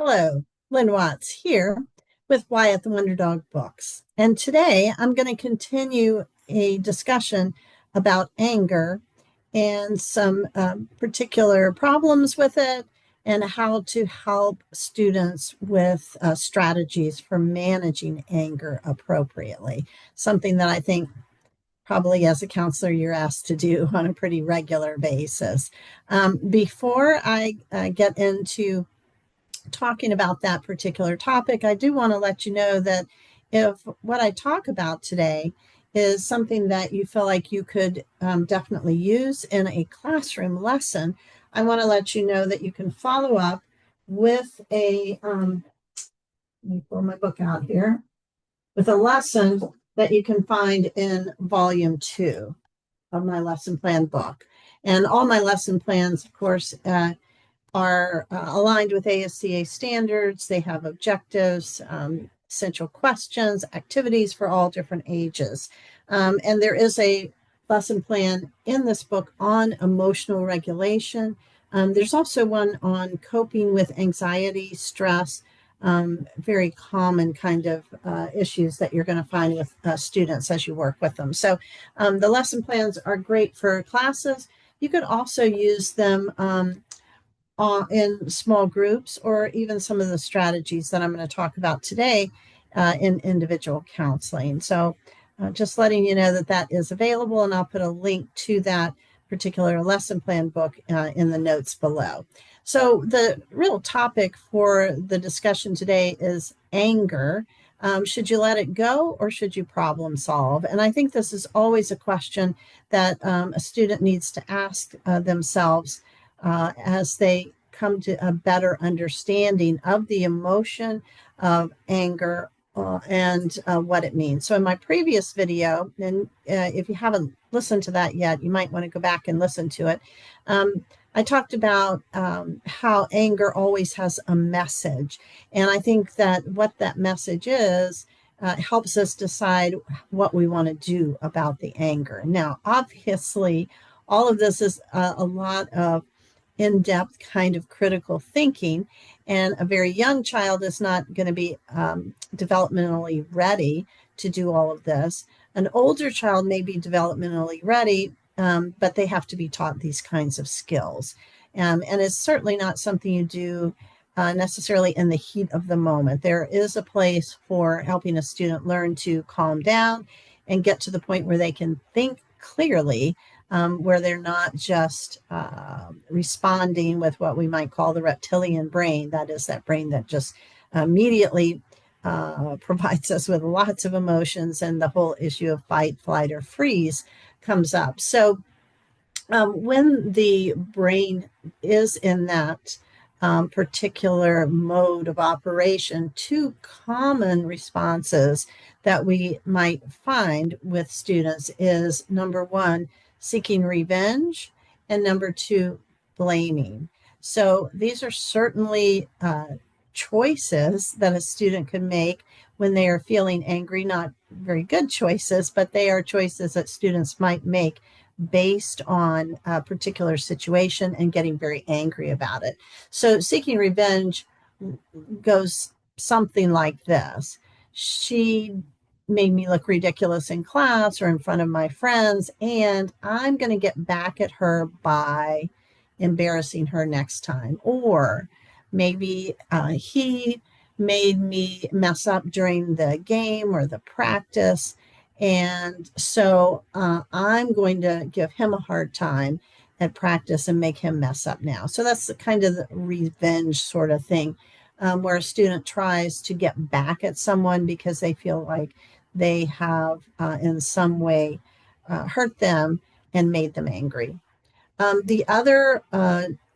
Hello, Lynn Watts here with Wyatt the Wonder Dog Books. And today I'm going to continue a discussion about anger and some particular problems with it and how to help students with strategies for managing anger appropriately. Something that I think probably as a counselor you're asked to do on a pretty regular basis. Before I get into talking about that particular topic, I do want to let you know that if what I talk about today is something that you feel like you could definitely use in a classroom lesson, I want to let you know that you can follow up with let me pull my book out here, with a lesson that you can find in volume 2 of my lesson plan book. And all my lesson plans, of course, are aligned with ASCA standards. They have objectives, essential questions, activities for all different ages. And there is a lesson plan in this book on emotional regulation. There's also one on coping with anxiety, stress, very common kind of issues that you're going to find with students as you work with them. So the lesson plans are great for classes. You could also use them in small groups, or even some of the strategies that I'm going to talk about today in individual counseling. So just letting you know that that is available, and I'll put a link to that particular lesson plan book in the notes below. So the real topic for the discussion today is anger. Should you let it go, or should you problem solve? And I think this is always a question that a student needs to ask themselves as they come to a better understanding of the emotion of anger and what it means. So in my previous video, and if you haven't listened to that yet, you might want to go back and listen to it. I talked about how anger always has a message. And I think that what that message is helps us decide what we want to do about the anger. Now, obviously, all of this is a lot of in-depth kind of critical thinking, and a very young child is not going to be developmentally ready to do all of this. An older child may be developmentally ready, but they have to be taught these kinds of skills. And it's certainly not something you do necessarily in the heat of the moment. There is a place for helping a student learn to calm down and get to the point where they can think clearly, where they're not just responding with what we might call the reptilian brain. That is that brain that just immediately provides us with lots of emotions, and the whole issue of fight, flight, or freeze comes up. So when the brain is in that particular mode of operation, two common responses that we might find with students is, number one, seeking revenge, and number two, blaming. So these are certainly choices that a student can make when they are feeling angry. Not very good choices, but they are choices that students might make based on a particular situation and getting very angry about it. So seeking revenge goes something like this. She made me look ridiculous in class or in front of my friends, and I'm going to get back at her by embarrassing her next time. Or maybe he made me mess up during the game or the practice, and so I'm going to give him a hard time at practice and make him mess up now. So that's the kind of the revenge sort of thing, where a student tries to get back at someone because they feel like they have in some way hurt them and made them angry. The other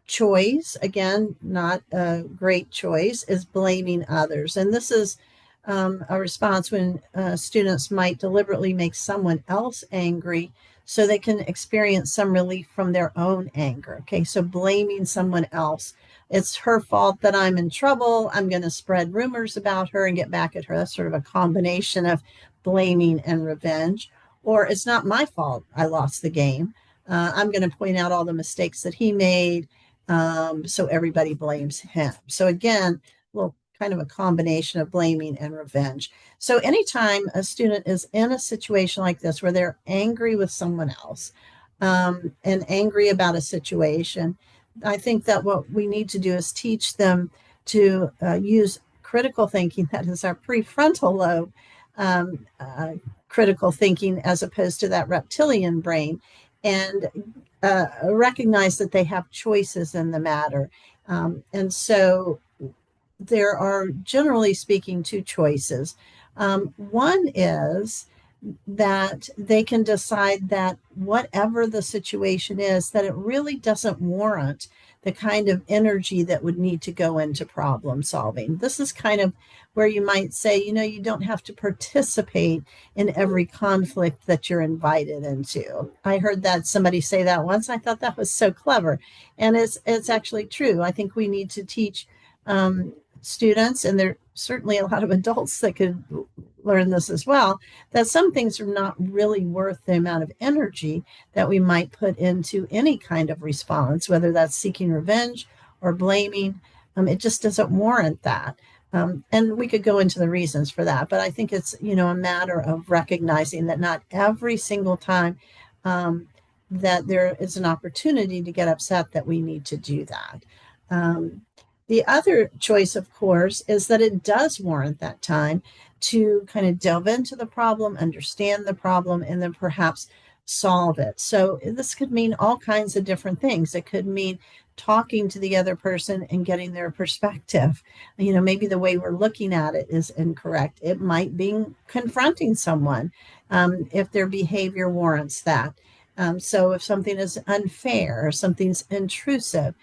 choice, again, not a great choice, is blaming others. And this is a response when students might deliberately make someone else angry so they can experience some relief from their own anger. Okay, so blaming someone else. It's her fault that I'm in trouble. I'm going to spread rumors about her and get back at her. That's sort of a combination of blaming and revenge. Or it's not my fault I lost the game. I'm going to point out all the mistakes that he made, so everybody blames him. So again, well, kind of a combination of blaming and revenge. So anytime a student is in a situation like this where they're angry with someone else, and angry about a situation, I think that what we need to do is teach them to use critical thinking, that is our prefrontal lobe critical thinking, as opposed to that reptilian brain, and recognize that they have choices in the matter. And so there are, generally speaking, two choices. One is that they can decide that whatever the situation is, that it really doesn't warrant the kind of energy that would need to go into problem solving. This is kind of where you might say, you don't have to participate in every conflict that you're invited into. I heard that somebody say that once. I thought that was so clever. And it's actually true. I think we need to teach students, and there are certainly a lot of adults that could learn this as well, that some things are not really worth the amount of energy that we might put into any kind of response, whether that's seeking revenge or blaming. It just doesn't warrant that. And we could go into the reasons for that, but I think it's, a matter of recognizing that not every single time that there is an opportunity to get upset that we need to do that. The other choice, of course, is that it does warrant that time to kind of delve into the problem, understand the problem, and then perhaps solve it. So this could mean all kinds of different things. It could mean talking to the other person and getting their perspective. Maybe the way we're looking at it is incorrect. It might be confronting someone if their behavior warrants that. So if something is unfair or something's intrusive.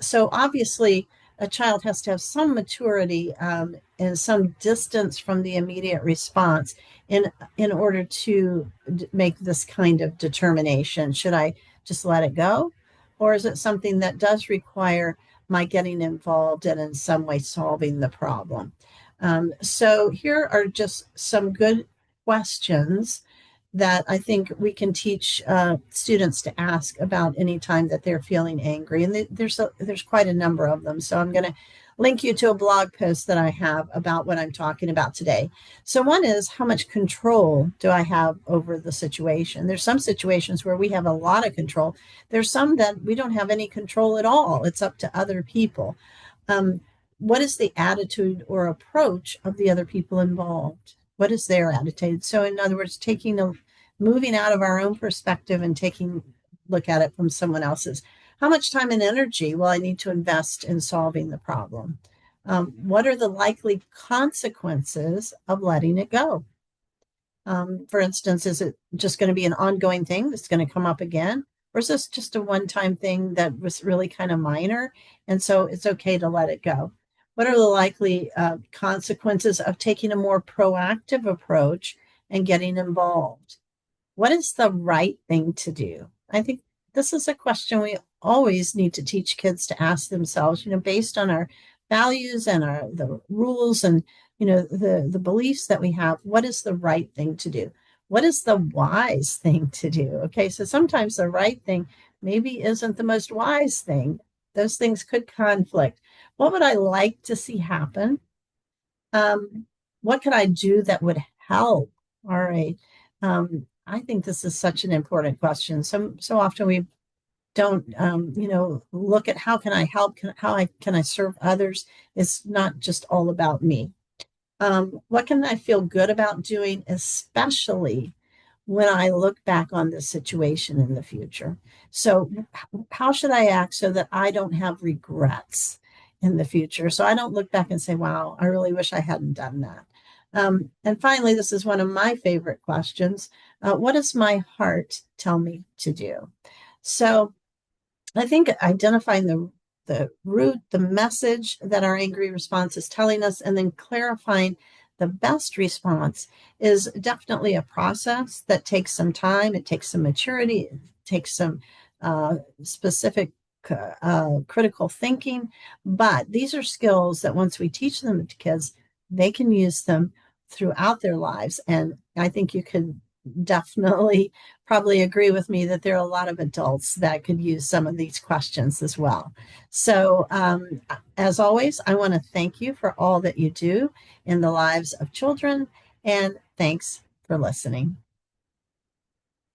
So obviously, a child has to have some maturity and some distance from the immediate response in order to make this kind of determination. Should I just let it go? Or is it something that does require my getting involved and in some way solving the problem? So here are just some good questions that I think we can teach students to ask about any time that they're feeling angry. And there's quite a number of them. So I'm going to link you to a blog post that I have about what I'm talking about today. So one is, how much control do I have over the situation? There's some situations where we have a lot of control. There's some that we don't have any control at all. It's up to other people. What is the attitude or approach of the other people involved? What is their attitude? So in other words, moving out of our own perspective and taking a look at it from someone else's. How much time and energy will I need to invest in solving the problem? What are the likely consequences of letting it go? For instance, is it just going to be an ongoing thing that's going to come up again? Or is this just a one-time thing that was really kind of minor, and so it's okay to let it go? What are the likely consequences of taking a more proactive approach and getting involved? What is the right thing to do? I think this is a question we always need to teach kids to ask themselves, based on our values and the rules and the beliefs that we have. What is the right thing to do? What is the wise thing to do? Okay, so sometimes the right thing maybe isn't the most wise thing. Those things could conflict. What would I like to see happen? What could I do that would help? All right. I think this is such an important question. So often we don't, look at how can I help? How can I serve others? It's not just all about me. What can I feel good about doing, especially when I look back on this situation in the future? So how should I act so that I don't have regrets in the future? So I don't look back and say, wow, I really wish I hadn't done that. And finally, this is one of my favorite questions. What does my heart tell me to do? So I think identifying the root, the message that our angry response is telling us, and then clarifying the best response is definitely a process that takes some time. It takes some maturity. It takes some specific critical thinking. But these are skills that once we teach them to kids, they can use them throughout their lives. And I think you can definitely probably agree with me that there are a lot of adults that could use some of these questions as well. So, as always, I want to thank you for all that you do in the lives of children, and thanks for listening.